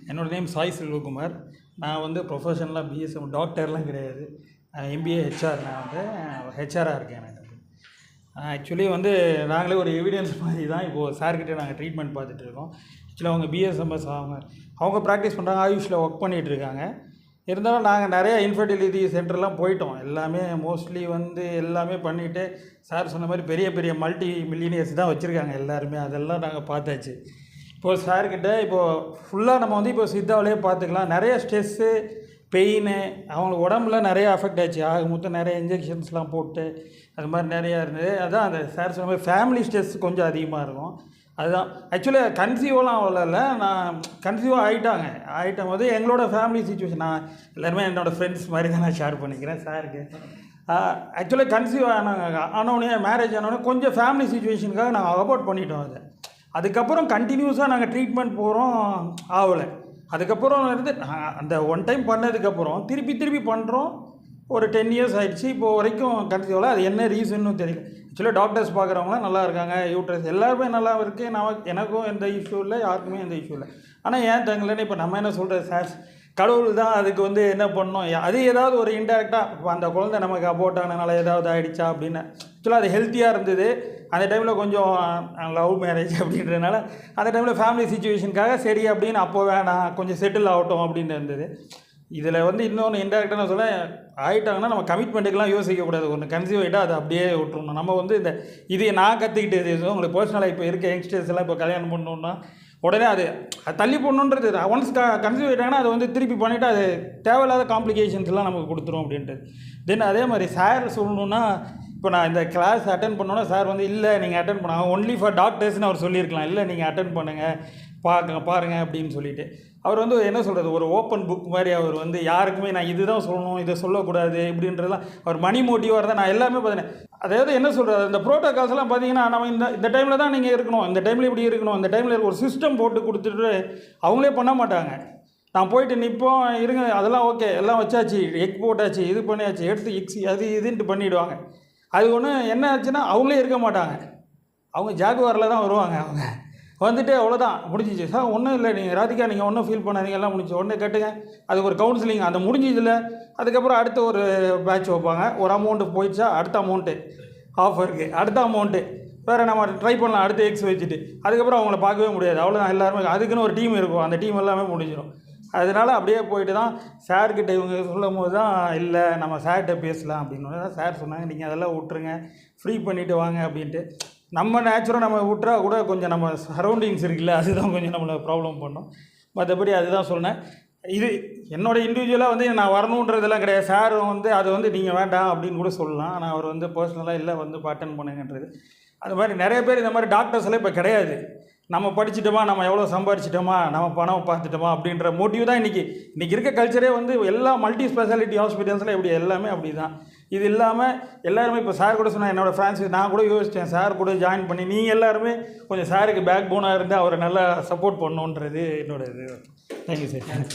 என்னோட நேம் சாய் செல்வகுமார். நான் வந்து ப்ரொஃபஷனலாக பிஎஸ்எம் டாக்டர்லாம் கிடையாது. MBA HR. நான் வந்து ஹெச்ஆராக இருக்கேன். எனக்கு ஆக்சுவலி வந்து நாங்களே ஒரு எவிடன்ஸ் மாதிரி தான் இப்போது சார்கிட்ட நாங்கள் ட்ரீட்மெண்ட் பார்த்துட்ருக்கோம். ஆக்சுவலி அவங்க பிஎஸ்எம்எஸ் அவங்க ப்ராக்டிஸ் பண்ணுறாங்க, ஆயுஷில் ஒர்க் பண்ணிகிட்ருக்காங்க. இருந்தாலும் நாங்கள் நிறையா இன்ஃபர்டிலிட்டி சென்டர்லாம் போயிட்டோம். எல்லாமே மோஸ்ட்லி வந்து எல்லாமே பண்ணிவிட்டு சார் சொன்ன மாதிரி பெரிய பெரிய மல்டி மில்லியனியர்ஸ் தான் வச்சுருக்காங்க எல்லாருமே. அதெல்லாம் நாங்கள் பார்த்தாச்சு. இப்போது சார்கிட்ட இப்போது ஃபுல்லாக நம்ம வந்து இப்போ சித்தாவிலே பார்த்துக்கலாம். நிறைய ஸ்ட்ரெஸ்ஸு, பெயின், அவங்களுக்கு உடம்புல நிறைய அஃபெக்ட் ஆச்சு. ஆக மொத்தம் நிறைய இன்ஜெக்ஷன்ஸ்லாம் போட்டு அது மாதிரி நிறையா இருந்தது. அதுதான் அந்த சார் சொன்ன மாதிரி ஃபேமிலி ஸ்ட்ரெஸ் கொஞ்சம் அதிகமாக இருக்கும். அதுதான் ஆக்சுவலி கன்சீவெலாம் அவ்வளோ இல்லை. நான் கன்சீவாக ஆகிட்ட போது எங்களோட ஃபேமிலி சுச்சுவேஷன் நான் எல்லாருமே என்னோடய ஃப்ரெண்ட்ஸ் மாதிரி தான் நான் ஷேர் பண்ணிக்கிறேன் சாருக்கு. ஆக்சுவலி கன்சீவ் ஆனோடனே மேரேஜ் ஆனோடனே கொஞ்சம் ஃபேமிலி சுச்சுவேஷனுக்காக நாங்கள் அபார்ட் பண்ணிட்டோம். அதுக்கப்புறம் கண்டினியூஸாக நாங்கள் ட்ரீட்மெண்ட் போகிறோம், ஆகலை. அதுக்கப்புறம் இருந்து அந்த ஒன் டைம் பண்ணதுக்கப்புறம் திருப்பி பண்ணுறோம். ஒரு 10 இயர்ஸ் ஆகிடுச்சு. இப்போது வரைக்கும் கன்சீவ். அது என்ன ரீசன்னு தெரியல. ஆக்சுவலாக டாக்டர்ஸ் பார்க்குறவங்களாம் நல்லா இருக்காங்க, யூட்ரஸ் எல்லாருமே நல்லா இருக்குது. எனக்கும் எந்த இஷ்யூ இல்லை, யாருக்குமே எந்த இஷ்யூ இல்லை. ஆனால் ஏன் தங்கலைன்னு இப்போ நம்ம என்ன சொல்கிறது, சார் கடவுள் தான் அதுக்கு வந்து என்ன பண்ணோம். அது ஏதாவது ஒரு இன்டெரக்டாக இப்போ அந்த குழந்தை நமக்கு அபோர்ட் ஆனதுனால ஏதாவது ஆகிடுச்சா அப்படின்னு. ஆக்சுவலாக அது ஹெல்த்தியாக இருந்தது. அந்த டைமில் கொஞ்சம் லவ் மேரேஜ் அப்படின்றதுனால அந்த டைமில் ஃபேமிலி சுச்சுவேஷனுக்காக சரி அப்படின்னு அப்போ வேணாம், கொஞ்சம் செட்டில் ஆகட்டும் அப்படின்னு இருந்தது. இதில் வந்து இன்னொன்று இன்டெரக்டாக நான் சொல்ல ஆகிட்டாங்கன்னா நம்ம கமிட்மெண்ட்டுக்கெலாம் யோசிக்கக்கூடாது. ஒன்று கன்சீவ் ஆகிட்டால் அதை அப்படியே விட்டுருணும். நம்ம வந்து இது நான் கற்றுக்கிட்டது உங்களுக்கு பர்சனலாக இப்போ இருக்க யங்ஸ்டர்ஸ் எல்லாம் இப்போ கல்யாணம் பண்ணணுன்னா உடனே அது தள்ளி போடணுன்றது. ஒன்ஸ் கன்சீவ் ஆகிட்டாங்கன்னா அதை வந்து திருப்பி பண்ணிவிட்டு அது தேவையில்லாத காம்ப்ளிகேஷன்ஸ்லாம் நமக்கு கொடுத்துரும் அப்படின்ட்டு. தென் அதே மாதிரி சார் சொல்லணுன்னா இப்போ நான் இந்த கிளாஸ் அட்டன் பண்ணோன்னா சார் வந்து இல்லை நீங்கள் அட்டன் பண்ணாங்க ஒன்லி ஃபார் டாக்டர்ஸ்னு அவர் சொல்லியிருக்கலாம். இல்லை நீங்கள் அட்டன் பண்ணுங்கள் பாருங்கள் அப்படின்னு சொல்லிட்டு அவர் வந்து என்ன சொல்கிறது, ஒரு ஓப்பன் புக் மாதிரி. அவர் வந்து யாருக்குமே நான் இதுதான் சொல்லணும், இதை சொல்லக்கூடாது இப்படின்றதுலாம் அவர் மணி மோட்டிவாக தான். நான் எல்லாமே பார்த்தேன். அதாவது என்ன சொல்கிறது, இந்த ப்ரோட்டோகால்ஸ்லாம் பார்த்தீங்கன்னா நம்ம இந்த டைமில் தான் நீங்கள் இருக்கணும், இந்த டைமில் இப்படி இருக்கணும், இந்த டைமில் ஒரு சிஸ்டம் போட்டு கொடுத்துட்டு அவங்களே பண்ண மாட்டாங்க. நான் போயிட்டு நிற்போம், இருங்க அதெல்லாம் ஓகே எல்லாம் வச்சாச்சு, எக் போட்டாச்சு, இது பண்ணியாச்சு, எடுத்து எக்ஸ் அது இதுன்ட்டு பண்ணிவிடுவாங்க. அது ஒன்று என்ன ஆச்சுன்னா அவங்களே இருக்க மாட்டாங்க. அவங்க ஜாகுவாரில் தான் வருவாங்க. அவங்க வந்துட்டு அவ்வளோதான் முடிஞ்சிச்சு. சார் ஒன்றும் இல்லை, நீங்கள் ராதிகா நீங்கள் ஒன்றும் ஃபீல் பண்ணாதீங்க, எல்லாம் முடிஞ்சு உடனே கேட்டுங்க. அதுக்கு ஒரு கவுன்சிலிங் அந்த முடிஞ்சதில்லை. அதுக்கப்புறம் அடுத்த ஒரு பேட்ச் வைப்பாங்க. ஒரு அமௌண்ட்டு போயிடுச்சா அடுத்த அமௌண்ட்டு ஆஃபருக்கு, அடுத்த அமௌண்ட்டு வேறு நம்ம ட்ரை பண்ணலாம், அடுத்த எக்ஸ் வச்சுட்டு. அதுக்கப்புறம் அவங்கள பார்க்கவே முடியாது. அவ்வளோதான். எல்லாருமே அதுக்குன்னு ஒரு டீம் இருக்கும், அந்த டீம் எல்லாமே முடிஞ்சிடும். அதனால் அப்படியே போயிட்டு தான் சார்கிட்ட இவங்க சொல்லும் போது தான் இல்லை நம்ம சார்கிட்ட பேசலாம் அப்படின்னு தான் சார் சொன்னாங்க. நீங்கள் அதெல்லாம் விட்டுருங்க, ஃப்ரீ பண்ணிவிட்டு வாங்க அப்படின்ட்டு. நம்ம நேச்சுரலாக நம்ம விட்டுறா கூட கொஞ்சம் நம்ம சரௌண்டிங்ஸ் இருக்குல்ல, அதுதான் கொஞ்சம் நம்மளை ப்ராப்ளம் பண்ணோம். மற்றபடி அதுதான் சொன்னேன். இது என்னோடய இண்டிவிஜுவலாக வந்து நான் வரணுன்றதெல்லாம் கிடையாது. சார் வந்து அது வந்து நீங்கள் வேண்டாம் அப்படின்னு கூட சொல்லலாம். ஆனால் அவர் வந்து பர்சனலாக இல்லை வந்து அட்டென்ட் பண்ணுங்கன்றது. அது மாதிரி நிறைய பேர் இந்த மாதிரி டாக்டர்ஸ் எல்லாம் இப்போ கிடையாது. நம்ம படிச்சுட்டோமா, நம்ம எவ்வளோ சம்பாரிச்சிட்டோமா, நம்ம பணம் பார்த்துட்டோமா அப்படின்ற மோட்டிவ் தான் இன்றைக்கி இருக்க கல்ச்சரே வந்து எல்லா மல்டி ஸ்பெஷாலிட்டி ஹாஸ்பிட்டல்ஸில் எப்படி எல்லாமே அப்படி தான். இது இல்லாமல் எல்லாருமே இப்போ சார் கூட சொன்னால் என்னோடய ஃப்ரெண்ட்ஸ் நான் கூட யோசித்தேன், சார் கூட ஜாயின் பண்ணி நீங்கள் எல்லாருமே கொஞ்சம் சாருக்கு பேக் போனாக இருந்து அவரை நல்லா சப்போர்ட் பண்ணணுன்றது என்னோட இது. Thank you sir.